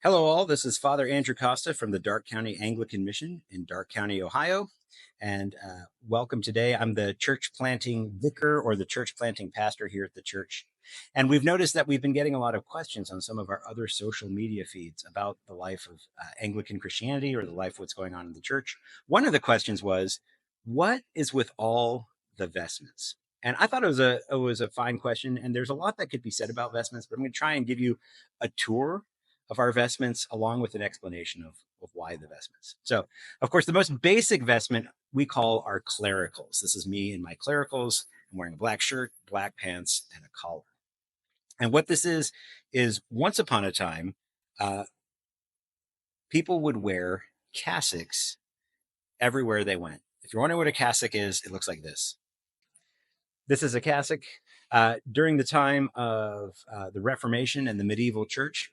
Hello, all. This is Father Andrew Costa from the Darke County Anglican Mission in Darke County, Ohio. And welcome today. I'm the church planting vicar or the church planting pastor here at the church. And we've noticed that we've been getting a lot of questions on some of our other social media feeds about the life of Anglican Christianity or the life of what's going on in the church. One of the questions was, what is with all the vestments? And I thought it was a fine question. And there's a lot that could be said about vestments, but I'm going to try and give you a tour of our vestments, along with an explanation of why the vestments. So, of course, the most basic vestment we call our clericals. This is me in my clericals. I'm wearing a black shirt, black pants, and a collar. And what this is once upon a time, uh, people would wear cassocks everywhere they went. If you're wondering what a cassock is, it looks like this. This is a cassock. During the time of the Reformation and the medieval church,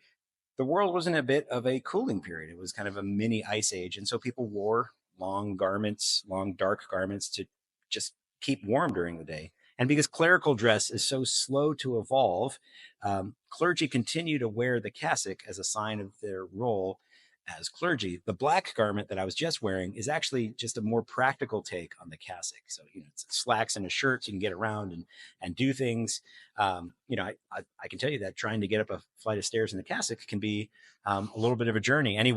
the world was in a bit of a cooling period. It was kind of a mini ice age. And so people wore long garments, long dark garments to just keep warm during the day. And because clerical dress is so slow to evolve, clergy continue to wear the cassock as a sign of their role as clergy. The black garment that I was just wearing is actually just a more practical take on the cassock. So, it's slacks and a shirt, so you can get around and do things. I can tell you that trying to get up a flight of stairs in the cassock can be a little bit of a journey. Any of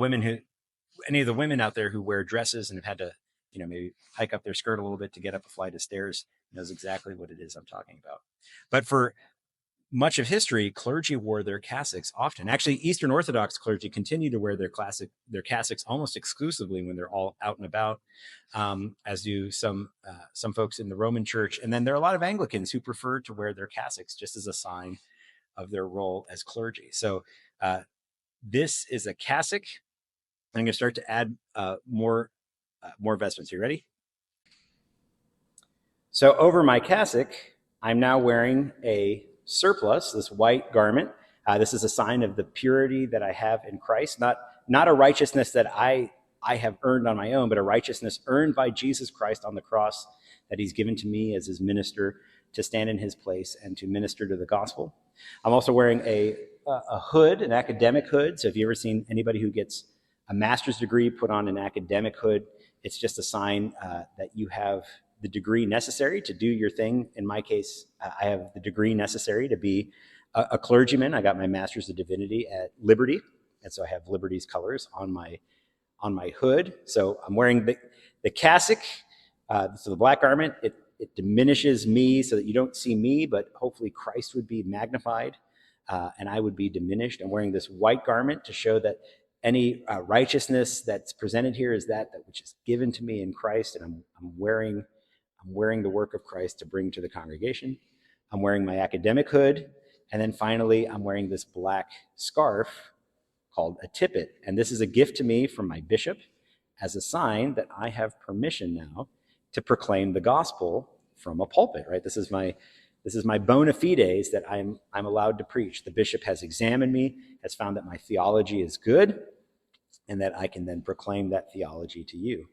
the women out there who wear dresses and have had to, maybe hike up their skirt a little bit to get up a flight of stairs knows exactly what it is I'm talking about. But for much of history, clergy wore their cassocks often. Actually, Eastern Orthodox clergy continue to wear their cassocks almost exclusively when they're all out and about, as do some folks in the Roman Church. And then there are a lot of Anglicans who prefer to wear their cassocks just as a sign of their role as clergy. So this is a cassock. I'm going to start to add more vestments. You ready? So over my cassock, I'm now wearing a surplice, this white garment. This is a sign of the purity that I have in Christ, not a righteousness that I have earned on my own, but a righteousness earned by Jesus Christ on the cross that he's given to me as his minister to stand in his place and to minister to the gospel. I'm also wearing a hood, an academic hood. So if you've ever seen anybody who gets a master's degree put on an academic hood, it's just a sign that you have the degree necessary to do your thing. In my case, I have the degree necessary to be a clergyman. I got my master's of divinity at Liberty, and so I have Liberty's colors on my hood. So I'm wearing the cassock, so the black garment. It diminishes me so that you don't see me, but hopefully Christ would be magnified and I would be diminished. I'm wearing this white garment to show that any righteousness that's presented here is that which is given to me in Christ, and I'm wearing the work of Christ to bring to the congregation. I'm wearing my academic hood, and then finally I'm wearing this black scarf called a tippet, and this is a gift to me from my bishop as a sign that I have permission now to proclaim the gospel from a pulpit. Right? This is my bona fides that I'm allowed to preach. The bishop has examined me, has found that my theology is good, and that I can then proclaim that theology to you.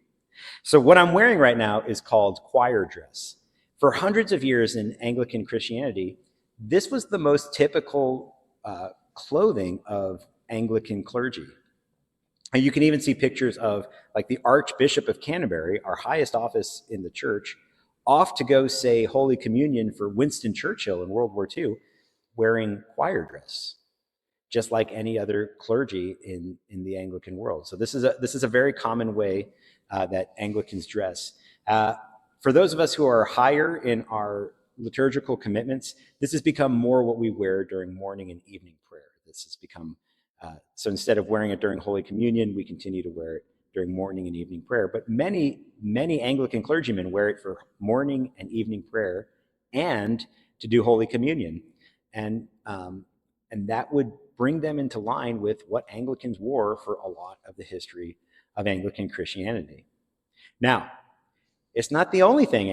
So what I'm wearing right now is called choir dress. For hundreds of years in Anglican Christianity, this was the most typical clothing of Anglican clergy. And you can even see pictures of like the Archbishop of Canterbury, our highest office in the church, off to go say Holy Communion for Winston Churchill in World War II, wearing choir dress, just like any other clergy in the Anglican world. So this is a very common way that Anglicans dress. For those of us who are higher in our liturgical commitments, this has become more what we wear during morning and evening prayer. This has become, so instead of wearing it during Holy Communion, we continue to wear it during morning and evening prayer. But many Anglican clergymen wear it for morning and evening prayer and to do Holy Communion. And that would bring them into line with what Anglicans wore for a lot of the history of Anglican Christianity. Now, it's not the only thing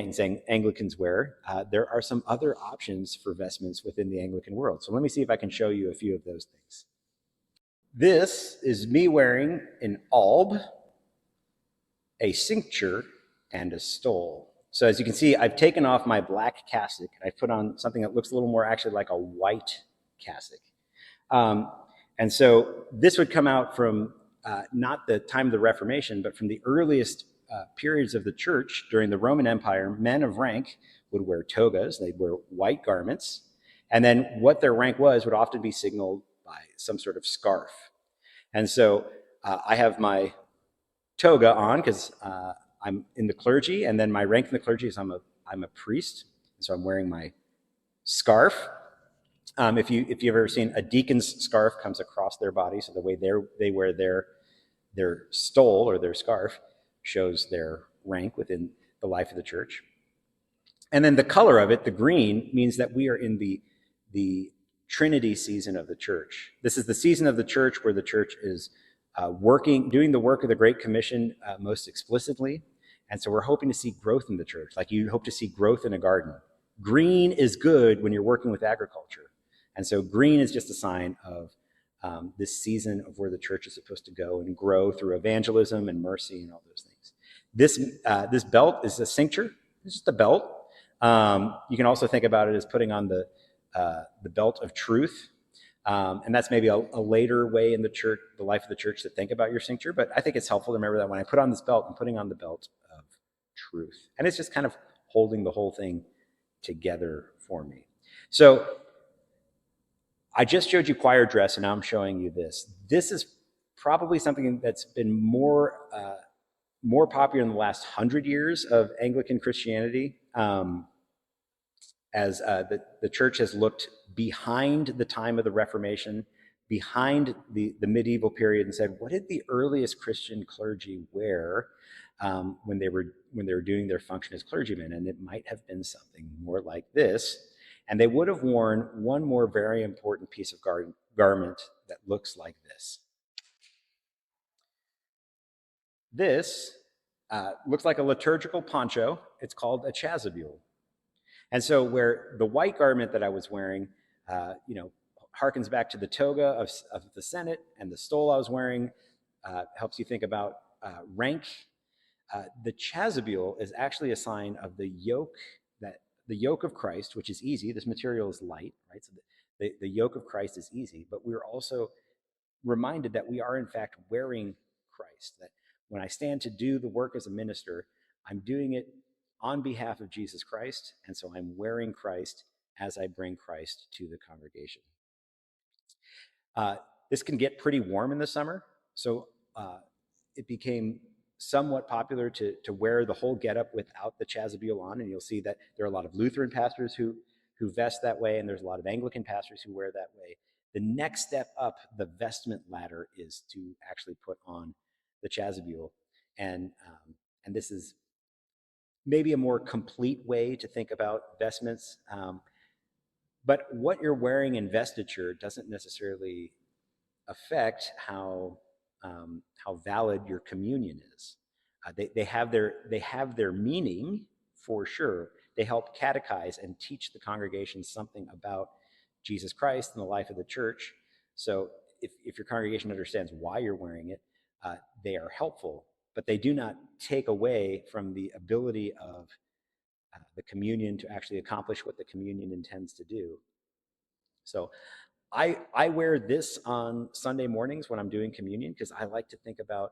Anglicans wear. There are some other options for vestments within the Anglican world. So let me see if I can show you a few of those things. This is me wearing an alb, a cincture, and a stole. So as you can see, I've taken off my black cassock and I've put on something that looks a little more actually like a white cassock. And so this would come out from not the time of the Reformation, but from the earliest periods of the church during the Roman Empire. Men of rank would wear togas, they'd wear white garments, and then what their rank was would often be signaled by some sort of scarf. And so I have my toga on because I'm in the clergy, and then my rank in the clergy is I'm a priest, so I'm wearing my scarf. If you've ever seen a deacon's scarf comes across their body, so the way they wear their stole or their scarf shows their rank within the life of the church. And then the color of it, the green, means that we are in the Trinity season of the church. This is the season of the church where the church is doing the work of the Great Commission most explicitly. And so we're hoping to see growth in the church, like you hope to see growth in a garden. Green is good when you're working with agriculture. And so green is just a sign of this season of where the church is supposed to go and grow through evangelism and mercy and all those things. This belt is a cincture. It's just a belt. You can also think about it as putting on the belt of truth. And that's maybe a later way in the church, the life of the church, to think about your cincture. But I think it's helpful to remember that when I put on this belt, I'm putting on the belt of truth. And it's just kind of holding the whole thing together for me. So I just showed you choir dress, and now I'm showing you this. This is probably something that's been more popular in the last 100 years of Anglican Christianity, as the church has looked behind the time of the Reformation, behind the medieval period, and said, what did the earliest Christian clergy wear when they were doing their function as clergymen? And it might have been something more like this. And they would have worn one more very important piece of garment that looks like this. This looks like a liturgical poncho. It's called a chasuble. And so where the white garment that I was wearing, harkens back to the toga of the Senate, and the stole I was wearing helps you think about rank. The chasuble is actually a sign of the yoke of Christ, which is easy. This material is light, right? So the yoke of Christ is easy, but we're also reminded that we are in fact wearing Christ, that when I stand to do the work as a minister, I'm doing it on behalf of Jesus Christ, and so I'm wearing Christ as I bring Christ to the congregation. This can get pretty warm in the summer, so it became somewhat popular to wear the whole getup without the chasuble on, and you'll see that there are a lot of Lutheran pastors who vest that way, and there's a lot of Anglican pastors who wear that way. The next step up the vestment ladder is to actually put on the chasuble, and this is maybe a more complete way to think about vestments. But what you're wearing in vestiture doesn't necessarily affect how valid your communion is. They have their meaning for sure. They help catechize and teach the congregation something about Jesus Christ and the life of the church. So if your congregation understands why you're wearing it, they are helpful, but they do not take away from the ability of the communion to actually accomplish what the communion intends to do. So I wear this on Sunday mornings when I'm doing communion because I like to think about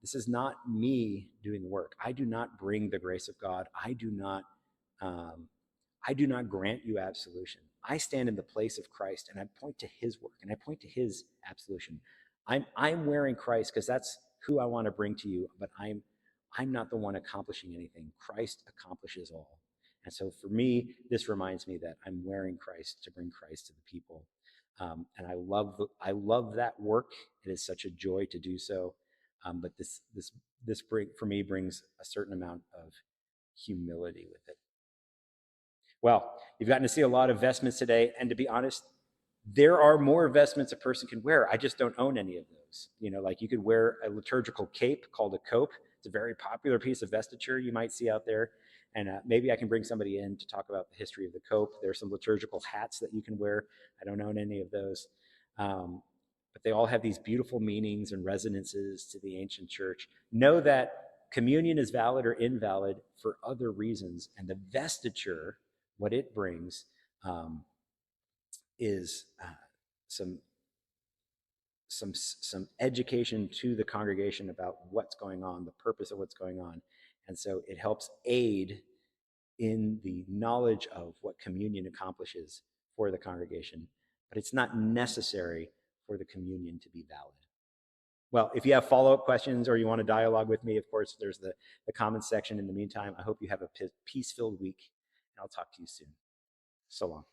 this is not me doing the work. I do not bring the grace of God. I do not grant you absolution. I stand in the place of Christ and I point to his work and I point to his absolution. I'm wearing Christ because that's who I want to bring to you, but I'm not the one accomplishing anything. Christ accomplishes all. And so for me, this reminds me that I'm wearing Christ to bring Christ to the people. And I love that work. It is such a joy to do so. But this for me brings a certain amount of humility with it. Well, you've gotten to see a lot of vestments today, and to be honest, there are more vestments a person can wear. I just don't own any of those. Like you could wear a liturgical cape called a cope. It's a very popular piece of vestiture you might see out there. And maybe I can bring somebody in to talk about the history of the cope. There's some liturgical hats that you can wear. I don't own any of those. But they all have these beautiful meanings and resonances to the ancient church. Know that communion is valid or invalid for other reasons. And the vestiture, what it brings, is some some education to the congregation about what's going on, the purpose of what's going on. And so it helps aid in the knowledge of what communion accomplishes for the congregation, but it's not necessary for the communion to be valid. Well, if you have follow-up questions or you want to dialogue with me, of course, there's the comments section. In the meantime, I hope you have a peace-filled week, and I'll talk to you soon. So long.